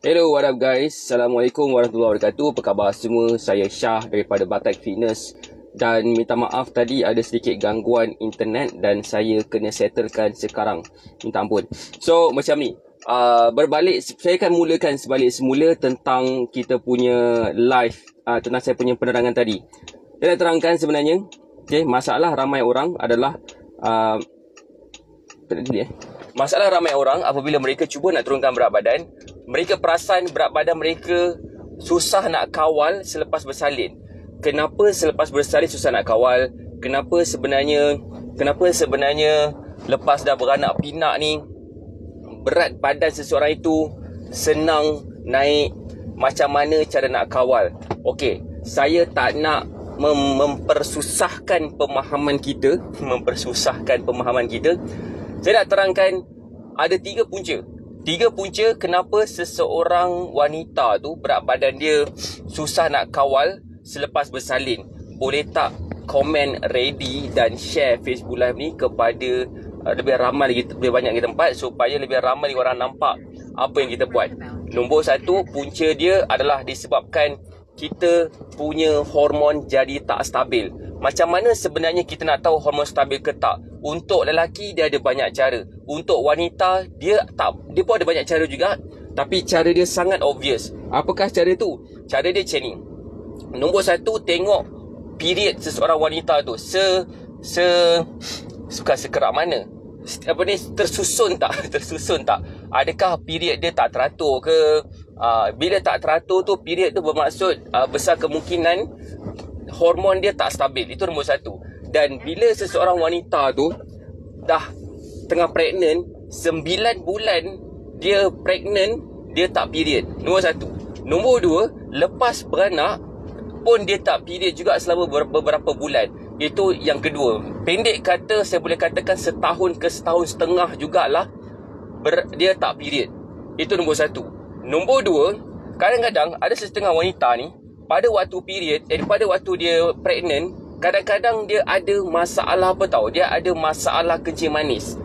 Hello, what up guys? Assalamualaikum warahmatullahi wabarakatuh. Apa khabar semua? Saya Syah daripada Batak Fitness. Dan minta maaf tadi ada sedikit gangguan internet dan saya kena settlekan sekarang. Minta ampun. So, macam ni. Saya akan mulakan sebalik semula tentang kita punya live. Tentang saya punya penerangan tadi. Saya nak terangkan sebenarnya. Masalah ramai orang adalah... Masalah ramai orang apabila mereka cuba nak turunkan berat badan, mereka perasan berat badan mereka susah nak kawal selepas bersalin. Kenapa selepas bersalin susah nak kawal? Kenapa sebenarnya lepas dah beranak pinak ni berat badan seseorang itu senang naik? Macam mana cara nak kawal? Okey, saya tak nak mempersusahkan pemahaman kita. Saya nak terangkan ada 3 punca. 3 punca kenapa seseorang wanita tu berat badan dia susah nak kawal selepas bersalin. Boleh tak komen ready dan share Facebook Live ni kepada lebih ramai lagi, lebih banyak lagi tempat supaya lebih ramai lagi orang nampak apa yang kita buat. Nombor 1, punca dia adalah disebabkan kita punya hormon jadi tak stabil. Macam mana sebenarnya kita nak tahu hormon stabil ke tak? Untuk lelaki dia ada banyak cara. Untuk wanita dia pun ada banyak cara juga, tapi cara dia sangat obvious. Apakah cara tu? Cara dia macam ni. Nombor 1, tengok period seseorang wanita tu. Sekerak mana? Tersusun tak? Adakah period dia tak teratur ke? Bila tak teratur tu, period tu bermaksud besar kemungkinan hormon dia tak stabil. Itu nombor 1. Dan bila seseorang wanita tu dah tengah pregnant, 9 bulan dia pregnant, dia tak period. Nombor 1. Nombor 2, lepas beranak pun dia tak period juga selama beberapa bulan. Itu yang kedua. Pendek kata, saya boleh katakan setahun ke setahun setengah jugalah dia tak period. Itu nombor 1. Nombor 2, kadang-kadang ada setengah wanita ni pada waktu period, pada waktu dia pregnant, kadang-kadang dia ada masalah apa tahu? Dia ada masalah kencing manis.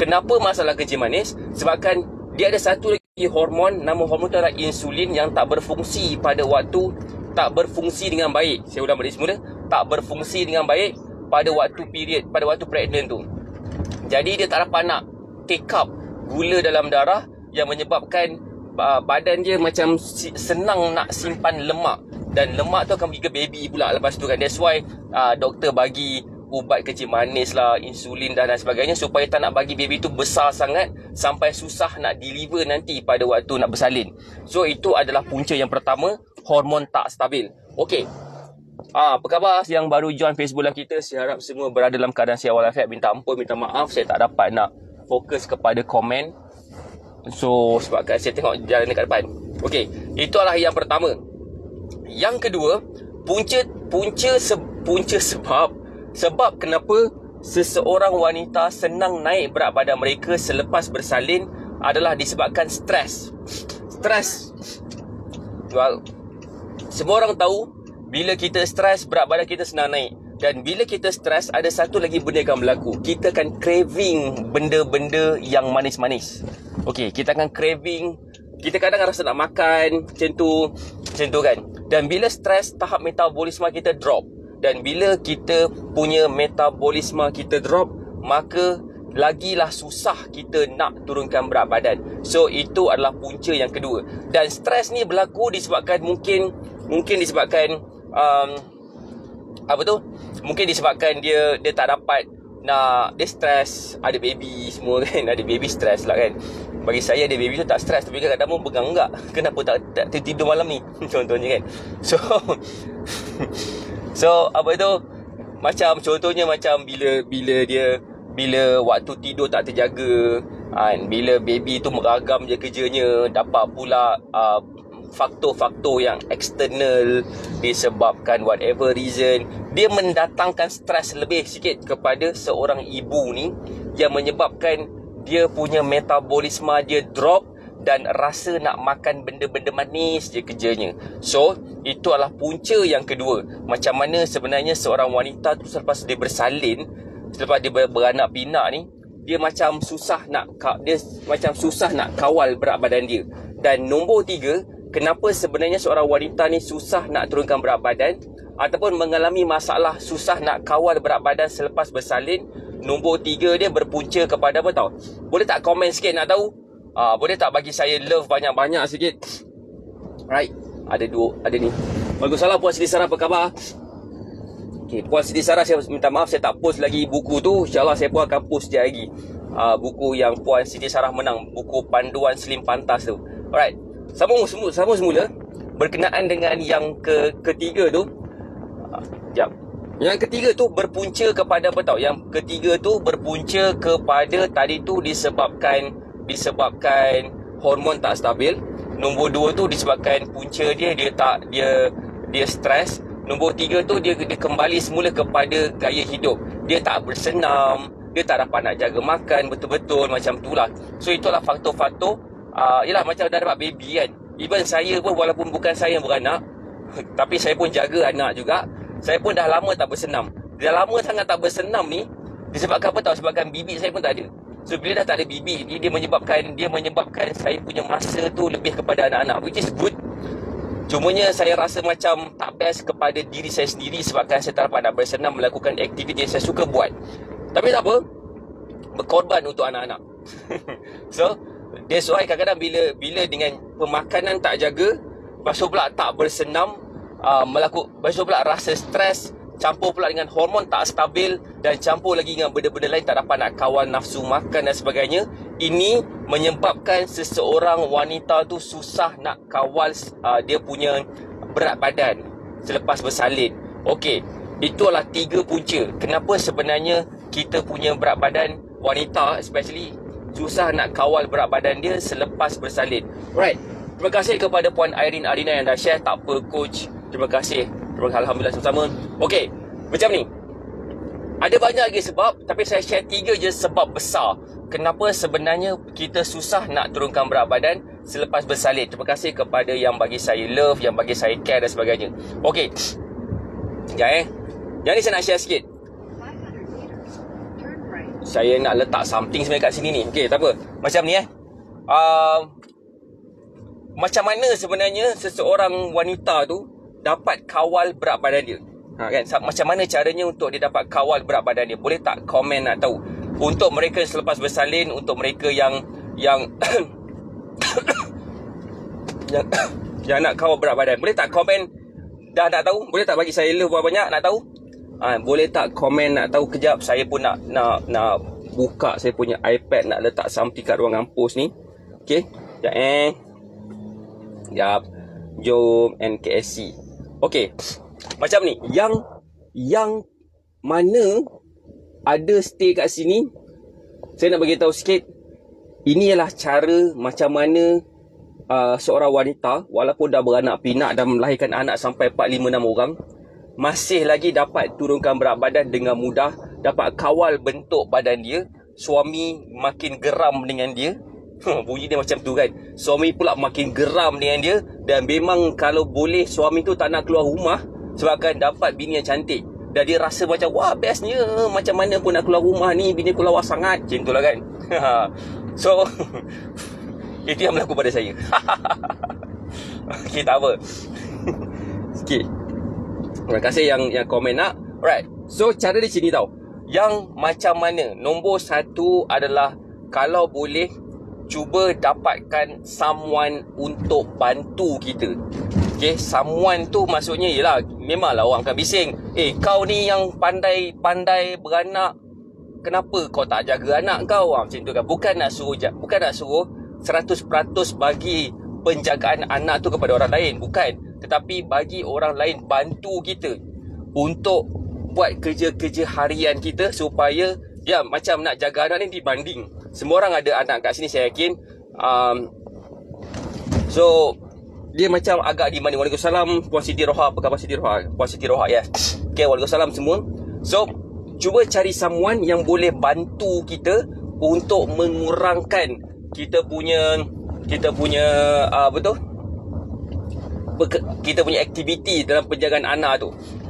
Kenapa masalah kencing manis? Sebabkan dia ada satu lagi hormon, nama hormon tu adalah insulin yang tak berfungsi dengan baik. Saya ulang balik semula. Tak berfungsi dengan baik pada waktu period, pada waktu pregnant tu. Jadi dia tak dapat nak take up gula dalam darah yang menyebabkan badan dia macam senang nak simpan lemak. Dan lemak tu akan pergi ke baby pula lepas tu kan. That's why doktor bagi ubat kencing manis lah, insulin dan sebagainya, supaya tak nak bagi baby tu besar sangat sampai susah nak deliver nanti pada waktu nak bersalin. So itu adalah punca yang pertama, hormon tak stabil. Okey. Apa khabar yang baru join Facebook Live kita? Saya harap semua berada dalam keadaan sihat walafiat. Minta ampun, minta maaf saya tak dapat nak fokus kepada komen. So sebabkan saya tengok jalan dekat depan. Okey, itulah yang pertama. Yang kedua, punca sebab kenapa seseorang wanita senang naik berat badan mereka selepas bersalin adalah disebabkan stres. Well, semua orang tahu bila kita stres, berat badan kita senang naik. Dan bila kita stres, ada satu lagi benda yang akan berlaku. Kita akan craving benda-benda yang manis-manis. Okey, kita akan craving. Kita kadang rasa nak makan macam tu kan. Dan bila stres, tahap metabolisme kita drop. Dan bila kita punya metabolisme kita drop, maka lagilah susah kita nak turunkan berat badan. So itu adalah punca yang kedua. Dan stres ni berlaku disebabkan mungkin disebabkan mungkin disebabkan dia tak dapat nak, dia stres, ada baby semua kan. Ada baby stres lah kan. Bagi saya ada baby tu tak stres, tapi kadang-kadang pun pegang enggak. Kenapa tak tidur malam ni? Contohnya kan. So apa tu? Macam contohnya macam bila waktu tidur tak terjaga, bila baby tu meragam je kerjanya, dapat pula faktor-faktor yang eksternal disebabkan whatever reason, dia mendatangkan stres lebih sikit kepada seorang ibu ni, yang menyebabkan dia punya metabolisme dia drop dan rasa nak makan benda-benda manis je kerjanya. So itu adalah punca yang kedua. Macam mana sebenarnya seorang wanita tu selepas dia bersalin, selepas dia beranak pinak ni, dia macam susah nak kawal berat badan dia. Dan nombor 3, kenapa sebenarnya seorang wanita ni susah nak turunkan berat badan ataupun mengalami masalah susah nak kawal berat badan selepas bersalin. Nombor 3 dia berpunca kepada apa tau? Boleh tak komen sikit nak tahu? Boleh tak bagi saya love banyak-banyak sikit? Right. Ada ni. Waalaikumsalam Puan Siti Sarah, apa khabar? Okay, Puan Siti Sarah, saya minta maaf saya tak post lagi buku tu. InsyaAllah saya pun akan post sekejap lagi. Buku yang Puan Siti Sarah menang, buku Panduan Slim Pantas tu. Alright. Sambung semula berkenaan dengan yang ketiga tu. Yang ketiga tu berpunca kepada apa tau? Yang ketiga tu berpunca kepada tadi tu disebabkan hormon tak stabil. Nombor 2 tu disebabkan punca dia stres. Nombor 3 tu dia kembali semula kepada gaya hidup. Dia tak bersenam, dia tak dapat nak jaga makan betul-betul macam tu lah. So itulah faktor-faktor. Yelah macam dah dapat baby kan. Even saya pun walaupun bukan saya yang beranak, tapi saya pun jaga anak juga. Saya pun dah lama tak bersenam. Dah lama sangat tak bersenam ni disebabkan apa tahu? Sebabkan bibik saya pun tak ada. So bila dah tak ada bibik ni, dia menyebabkan saya punya masa tu lebih kepada anak-anak, which is good. Cumanya saya rasa macam tak best kepada diri saya sendiri sebabkan saya tak dapat nak bersenam, melakukan aktiviti yang saya suka buat. Tapi tak apa, berkorban untuk anak-anak. So that's why kadang-kadang bila dengan pemakanan tak jaga, lepas tu pula tak bersenam, lepas tu pula rasa stres, campur pula dengan hormon tak stabil, dan campur lagi dengan benda-benda lain, tak dapat nak kawal nafsu makan dan sebagainya. Ini menyebabkan seseorang wanita tu susah nak kawal dia punya berat badan selepas bersalin. Okey, itulah 3 punca kenapa sebenarnya kita punya berat badan, wanita especially, susah nak kawal berat badan dia selepas bersalin. Right. Terima kasih kepada Puan Irene Arina yang dah share. Tak apa coach, terima kasih. Alhamdulillah sama-sama. Okey, macam ni. Ada banyak lagi sebab, tapi saya share 3 je sebab besar kenapa sebenarnya kita susah nak turunkan berat badan selepas bersalin. Terima kasih kepada yang bagi saya love, yang bagi saya care dan sebagainya. Okey. Sekejap Yang ni saya nak share sikit. Saya nak letak something sebenarnya kat sini ni. Okey, tak apa. Macam ni macam mana sebenarnya seseorang wanita tu dapat kawal berat badan dia? Kan? Macam mana caranya untuk dia dapat kawal berat badan dia? Boleh tak komen nak tahu? Untuk mereka selepas bersalin, untuk mereka yang yang nak kawal berat badan, boleh tak komen dah nak tahu? Boleh tak bagi saya love banyak nak tahu? Boleh tak komen nak tahu? Kejap saya pun nak buka saya punya iPad, nak letak something kat ruangan post ni. Okey. Sekejap. Jom NKSC. Okey. Macam ni. Yang mana ada stay kat sini, saya nak bagi tahu sikit. Ini ialah cara macam mana seorang wanita walaupun dah beranak pinak dan melahirkan anak sampai 4, 5, 6 orang, masih lagi dapat turunkan berat badan dengan mudah, dapat kawal bentuk badan dia. Suami makin geram dengan dia. Bunyi dia macam tu kan. Suami pula makin geram dengan dia. Dan memang kalau boleh suami tu tak nak keluar rumah sebabkan dapat bini yang cantik. Dan dia rasa macam wah bestnya, macam mana pun nak keluar rumah ni, bini aku lawa sangat. Macam tu lah kan. So itu yang berlaku pada saya. Okay, tak apa. Sikit. Terima kasih yang komen nak. Alright. So cara di sini tau, yang macam mana? Nombor 1 adalah kalau boleh cuba dapatkan someone untuk bantu kita. Okay, someone tu maksudnya ialah memanglah orang akan bising. Kau ni yang pandai beranak, kenapa kau tak jaga anak kau? Macam tu kan. Bukan nak suruh 100% bagi penjagaan anak tu kepada orang lain. Bukan. Tetapi bagi orang lain bantu kita untuk buat kerja-kerja harian kita supaya macam nak jaga anak ni dibanding. Semua orang ada anak kat sini saya yakin. So dia macam agak dimanding. Waalaikumsalam Puan Siti Roha. Apa khabar Siti Roha? Puan Siti Roha, yes. Okay, waalaikumsalam semua. So cuba cari someone yang boleh bantu kita untuk mengurangkan kita punya kita punya aktiviti dalam penjagaan anak tu.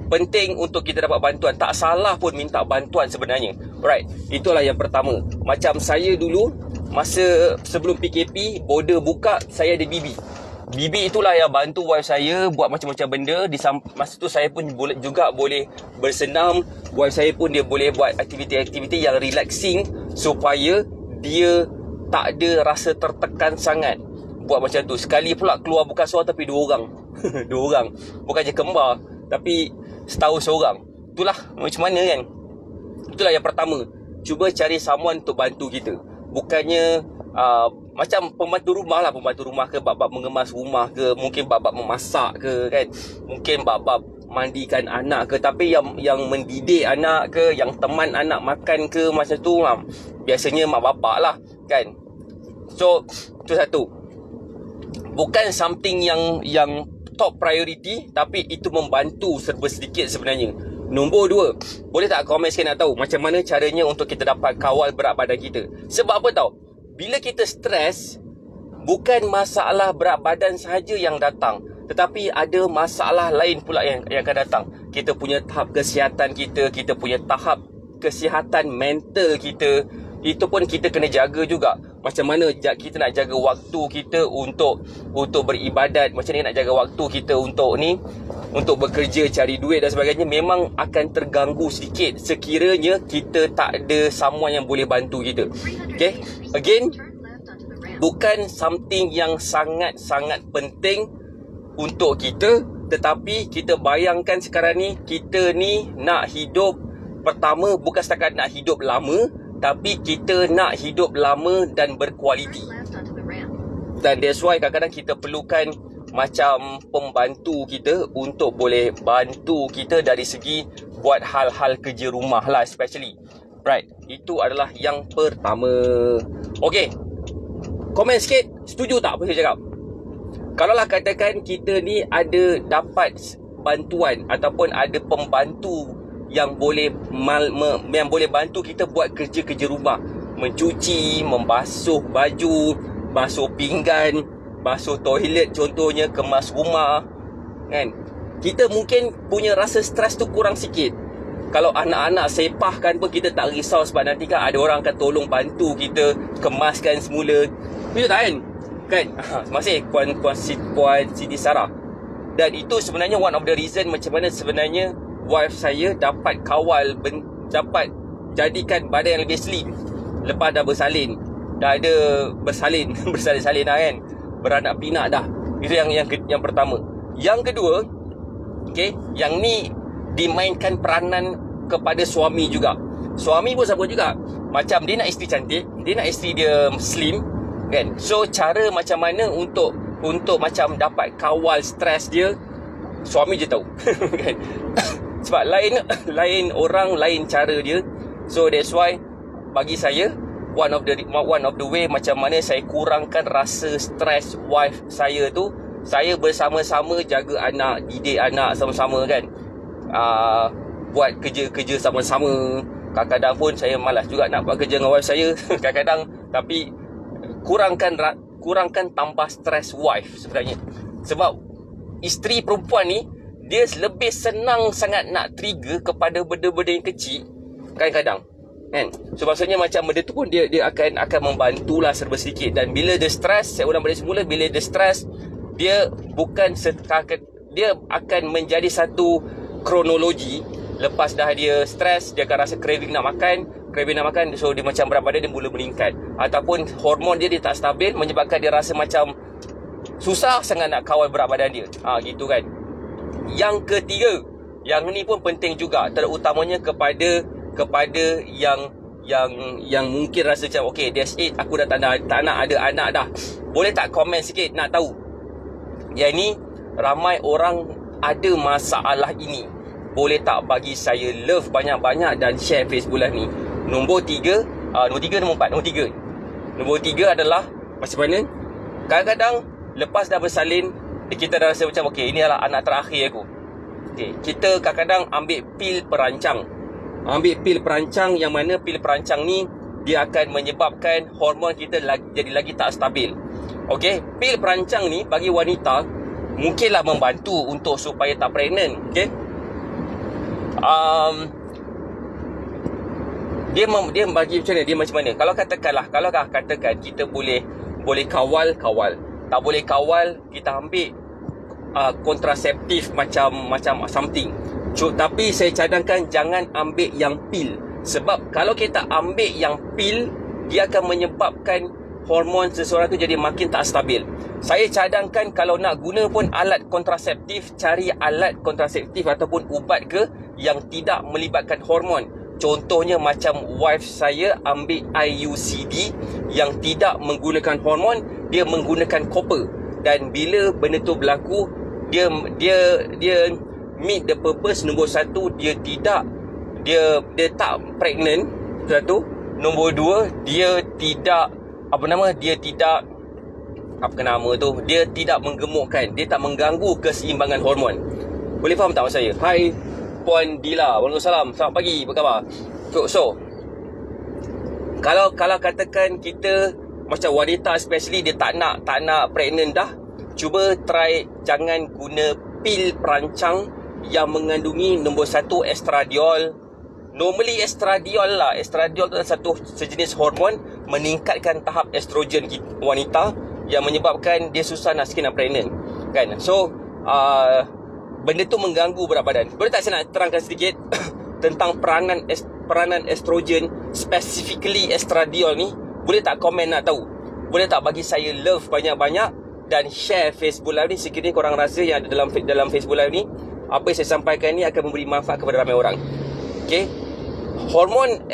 Penting untuk kita dapat bantuan. Tak salah pun minta bantuan sebenarnya. Alright, itulah yang pertama. Macam saya dulu, masa sebelum PKP, border buka, saya ada bibi. Bibi itulah yang bantu wife saya buat macam-macam benda. Masa tu saya pun boleh bersenam. Wife saya pun dia boleh buat aktiviti-aktiviti yang relaxing supaya dia tak ada rasa tertekan sangat buat macam tu. Sekali pula keluar bukan seorang tapi 2 orang. 2 orang. Bukan je kembar, tapi setahun seorang. Itulah macam mana kan. Itulah yang pertama. Cuba cari someone untuk bantu kita. Bukannya macam pembantu rumah ke, bab-bab mengemas rumah ke, mungkin bab-bab memasak ke kan, mungkin bab-bab mandikan anak ke. Tapi yang mendidik anak ke, yang teman anak makan ke, macam tu biasanya mak bapak lah kan. So itu satu. Bukan something yang top priority, tapi itu membantu serba sedikit sebenarnya. Nombor 2, boleh tak komen sikit nak tahu macam mana caranya untuk kita dapat kawal berat badan kita? Sebab apa tahu? Bila kita stres, bukan masalah berat badan sahaja yang datang, tetapi ada masalah lain pula yang akan datang. Kita punya tahap kesihatan kita punya tahap kesihatan mental kita, itu pun kita kena jaga juga. Macam mana kita nak jaga waktu kita untuk beribadat, macam mana nak jaga waktu kita untuk bekerja, cari duit dan sebagainya. Memang akan terganggu sedikit sekiranya kita tak ada someone yang boleh bantu kita. Okay, again, bukan something yang sangat-sangat penting untuk kita, tetapi kita bayangkan sekarang ni, kita ni nak hidup, pertama bukan setakat nak hidup lama, tapi kita nak hidup lama dan berkualiti. Dan that's why kadang-kadang kita perlukan macam pembantu kita untuk boleh bantu kita dari segi buat hal-hal kerja rumah lah, especially. Right, itu adalah yang pertama. Okay, komen sikit, setuju tak apa saya cakap? Kalaulah katakan kita ni ada dapat bantuan ataupun ada pembantu yang boleh bantu kita buat kerja-kerja rumah, mencuci, membasuh baju, basuh pinggan, basuh toilet contohnya, kemas rumah kan, kita mungkin punya rasa stres tu kurang sikit. Kalau anak-anak sepahkan pun kita tak risau, sebab nanti kan ada orang akan tolong bantu kita kemaskan semula. Betul tak kan? Terima kasih Puan Siti Sarah. Dan itu sebenarnya one of the reason macam mana sebenarnya wife saya dapat kawal, dapat jadikan badan yang lebih slim lepas dah bersalin. Dah ada bersalin-salin dah kan, beranak pinak dah. Itu yang pertama. Yang kedua, okay, yang ni dimainkan peranan kepada suami juga. Suami pun sama juga. Macam dia nak isteri cantik, dia nak isteri dia slim kan. So cara macam mana untuk macam dapat kawal stres dia, suami je tahu kan. Sebab lain orang, lain cara dia. So that's why bagi saya one of the way macam mana saya kurangkan rasa stres wife saya tu, saya bersama-sama jaga anak, didik anak sama-sama kan. Buat kerja-kerja sama-sama. Kadang-kadang pun saya malas juga nak buat kerja dengan wife saya kadang-kadang, tapi kurangkan tambah stres wife sebenarnya. Sebab isteri perempuan ni, dia lebih senang sangat nak trigger kepada benda-benda yang kecil kadang-kadang kan. So maksudnya macam benda tu pun dia akan membantulah serba sedikit. Dan bila dia stres, saya ulang balik semula, bila dia stres, dia bukan dia akan menjadi satu kronologi. Lepas dah dia stres, dia akan rasa craving nak makan. So dia macam berat badan dia mula meningkat, ataupun hormon dia tak stabil, menyebabkan dia rasa macam susah sangat nak kawal berat badan dia. Gitu kan. Yang ketiga, yang ni pun penting juga, terutamanya kepada yang mungkin rasa macam okay, that's it, aku dah tak nak ada anak dah. Boleh tak komen sikit nak tahu? Yang ni ramai orang ada masalah ini. Boleh tak bagi saya love banyak-banyak dan share Facebook live ni. Nombor 3 adalah macam mana kadang-kadang lepas dah bersalin, kita dah rasa macam okay, ini adalah anak terakhir aku. Okay, kita kadang-kadang ambil pil perancang, yang mana pil perancang ni dia akan menyebabkan hormon kita jadi lagi tak stabil. Okay, pil perancang ni bagi wanita mungkinlah membantu untuk supaya tak pregnant. Okay, dia bagi macam mana? Dia macam mana? Kalau katakan kita boleh kawal. Tak boleh kawal, kita ambil kontraseptif macam something. Tapi saya cadangkan jangan ambil yang pil. Sebab kalau kita ambil yang pil, dia akan menyebabkan hormon seseorang tu jadi makin tak stabil. Saya cadangkan kalau nak guna pun alat kontraseptif, cari alat kontraseptif ataupun ubat ke yang tidak melibatkan hormon. Contohnya macam wife saya ambil IUCD yang tidak menggunakan hormon, dia menggunakan copper. Dan bila benda tu berlaku, dia meet the purpose. Nombor satu, dia tak pregnant. Satu. Nombor dua, dia tidak menggemukkan, dia tak mengganggu keseimbangan hormon. Boleh faham tak maksud saya? Hai Puan Dila, Waalaikumsalam, selamat pagi, apa khabar? So kalau katakan kita macam wanita especially dia tak nak pregnant dah, cuba try jangan guna pil perancang yang mengandungi nombor satu estradiol. Normally estradiol tu satu sejenis hormon meningkatkan tahap estrogen wanita yang menyebabkan dia susah nak pregnant kan. So benda tu mengganggu berat badan. Boleh tak saya nak terangkan sedikit tentang peranan estrogen, specifically estradiol ni? Boleh tak komen nak tahu? Boleh tak bagi saya love banyak-banyak dan share Facebook Live ni sekiranya korang rasa yang ada dalam Facebook Live ni, apa yang saya sampaikan ni akan memberi manfaat kepada ramai orang. Okay? Hormon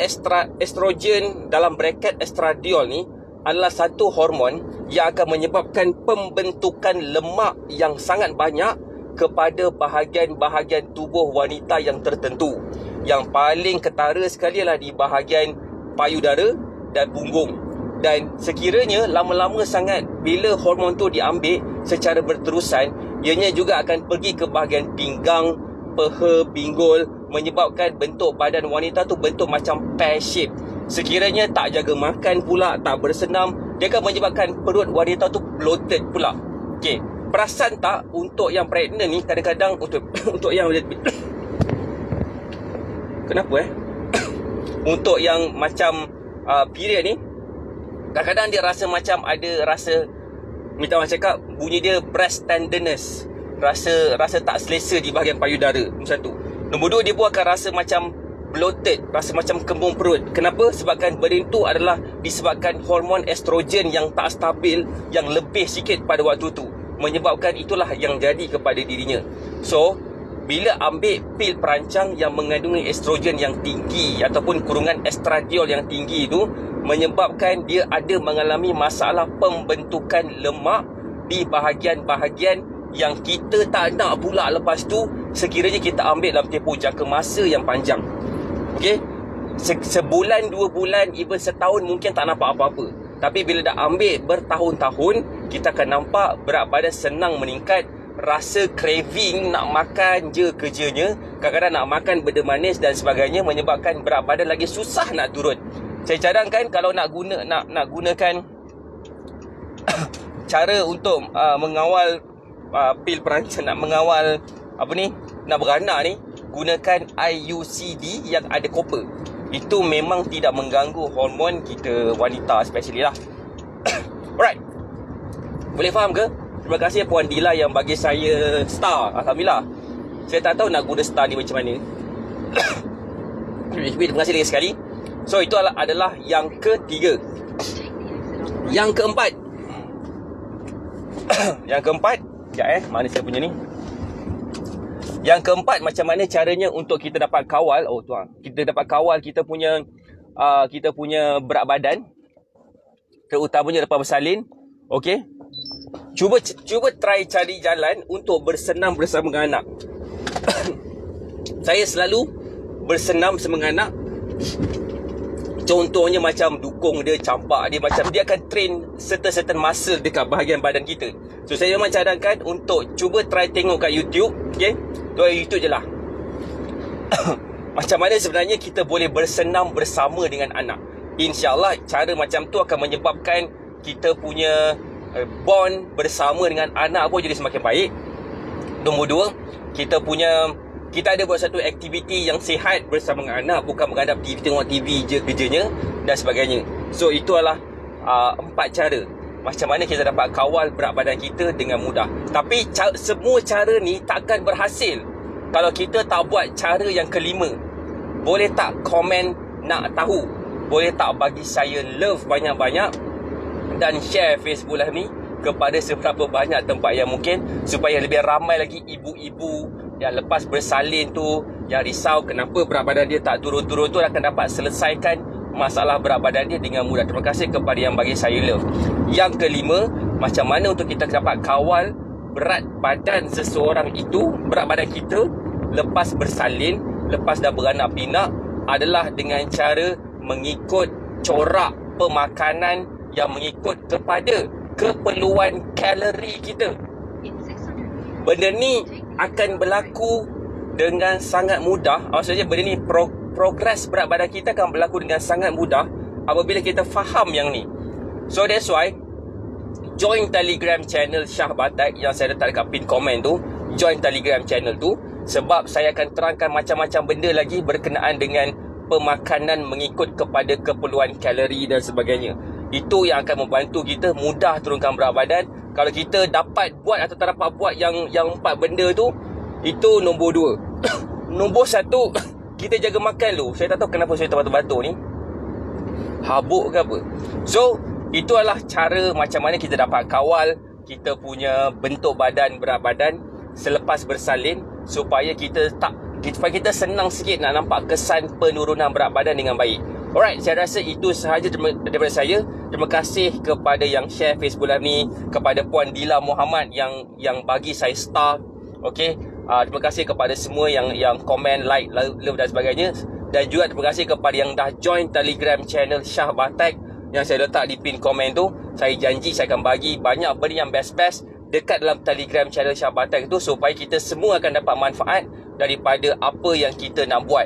estrogen dalam bracket estradiol ni adalah satu hormon yang akan menyebabkan pembentukan lemak yang sangat banyak kepada bahagian-bahagian tubuh wanita yang tertentu. Yang paling ketara sekali adalah di bahagian payudara dan punggung. Dan sekiranya lama-lama sangat bila hormon tu diambil secara berterusan, ianya juga akan pergi ke bahagian pinggang, peha, pinggul, menyebabkan bentuk badan wanita tu bentuk macam pear shape. Sekiranya tak jaga makan pula, tak bersenam, dia akan menyebabkan perut wanita tu bloated pula. Okey, perasan tak untuk yang pregnant ni kadang-kadang untuk yang kenapa untuk yang macam period ni, kadang-kadang dia rasa macam ada rasa, minta orang cakap, bunyi dia breast tenderness, rasa tak selesa di bahagian payudara. Nombor satu. Nombor dua, dia pun akan rasa macam bloated, rasa macam kembung perut. Kenapa? Sebabkan benda itu adalah disebabkan hormon estrogen yang tak stabil, yang lebih sikit pada waktu tu, menyebabkan itulah yang jadi kepada dirinya. So bila ambil pil perancang yang mengandungi estrogen yang tinggi ataupun kurungan estradiol yang tinggi itu, menyebabkan dia ada mengalami masalah pembentukan lemak di bahagian-bahagian yang kita tak nak pula lepas tu, sekiranya kita ambil dalam tempoh jangka masa yang panjang. Okey, sebulan, 2 bulan, even setahun mungkin tak nampak apa-apa. Tapi bila dah ambil bertahun-tahun, kita akan nampak berat badan senang meningkat, rasa craving nak makan je kerjanya, kadang-kadang nak makan benda manis dan sebagainya, menyebabkan berat badan lagi susah nak turun. Saya cadangkan kalau nak gunakan cara untuk mengawal pil perancang, nak mengawal nak beranak ni, gunakan IUCD yang ada copper. Itu memang tidak mengganggu hormon kita wanita especially lah. Alright, boleh faham ke? Terima kasih Puan Dila yang bagi saya star. Alhamdulillah. Saya tak tahu nak guna star ni macam mana. Terima kasih lagi sekali. So itu adalah yang ketiga. Yang keempat. Yang keempat, mana saya punya ni? Yang keempat, macam mana caranya untuk kita dapat kawal, kita dapat kawal kita punya berat badan, terutamanya lepas bersalin. Okey. Cuba try cari jalan untuk bersenam bersama dengan anak. Saya selalu bersenam bersama dengan anak. Contohnya macam dukung dia, campak dia, macam dia akan train certain muscle dekat bahagian badan kita. So saya memang cadangkan untuk cuba try tengok kat YouTube. Okay, YouTube je lah. Macam mana sebenarnya kita boleh bersenam bersama dengan anak. InsyaAllah cara macam tu akan menyebabkan kita punya bond bersama dengan anak pun jadi semakin baik. Nombor dua, kita punya kita ada buat satu aktiviti yang sihat bersama dengan anak, bukan menghadap TV, tengok TV je kerjanya dan sebagainya. So itu adalah 4 cara macam mana kita dapat kawal berat badan kita dengan mudah. Tapi semua cara ni takkan berhasil kalau kita tak buat cara yang kelima. Boleh tak komen nak tahu? Boleh tak bagi saya love banyak-banyak dan share Facebook Live ni kepada seberapa banyak tempat yang mungkin, supaya lebih ramai lagi ibu-ibu yang lepas bersalin tu, yang risau kenapa berat badan dia tak turun-turun tu, akan dapat selesaikan masalah berat badan dia dengan mudah. Terima kasih kepada yang bagi saya love. Yang kelima, macam mana untuk kita dapat kawal berat badan seseorang itu, berat badan kita lepas bersalin, lepas dah beranak pinak, adalah dengan cara mengikut corak pemakanan yang mengikut kepada keperluan kalori kita. Benda ni akan berlaku dengan sangat mudah. Maksudnya benda ni progres berat badan kita akan berlaku dengan sangat mudah apabila kita faham yang ni. So that's why join Telegram channel Syah Batak yang saya letak dekat pin komen tu. Join Telegram channel tu sebab saya akan terangkan macam-macam benda lagi berkenaan dengan pemakanan mengikut kepada keperluan kalori dan sebagainya. Itu yang akan membantu kita mudah turunkan berat badan. Kalau kita dapat buat atau tak dapat buat yang 4 benda tu, itu nombor 2. Nombor 1, kita jaga makan dulu. Saya tak tahu kenapa saya terbatuk-batuk ni. Habuk ke apa. So, itu adalah cara macam mana kita dapat kawal kita punya bentuk badan, berat badan selepas bersalin, supaya kita senang sikit nak nampak kesan penurunan berat badan dengan baik. Alright, saya rasa itu sahaja daripada saya. Terima kasih kepada yang share Facebook Live ni, kepada Puan Dila Muhammad yang bagi saya star. Okay, terima kasih kepada semua yang komen, like, love dan sebagainya. Dan juga terima kasih kepada yang dah join Telegram channel Syah Batak yang saya letak di pin komen tu. Saya janji saya akan bagi banyak benda yang best-best dekat dalam Telegram channel Syah Batak tu, supaya kita semua akan dapat manfaat daripada apa yang kita nak buat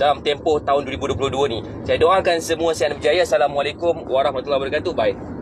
dalam tempoh tahun 2022 ni. Saya doakan semua sihat dan berjaya. Assalamualaikum warahmatullahi wabarakatuh. Bye.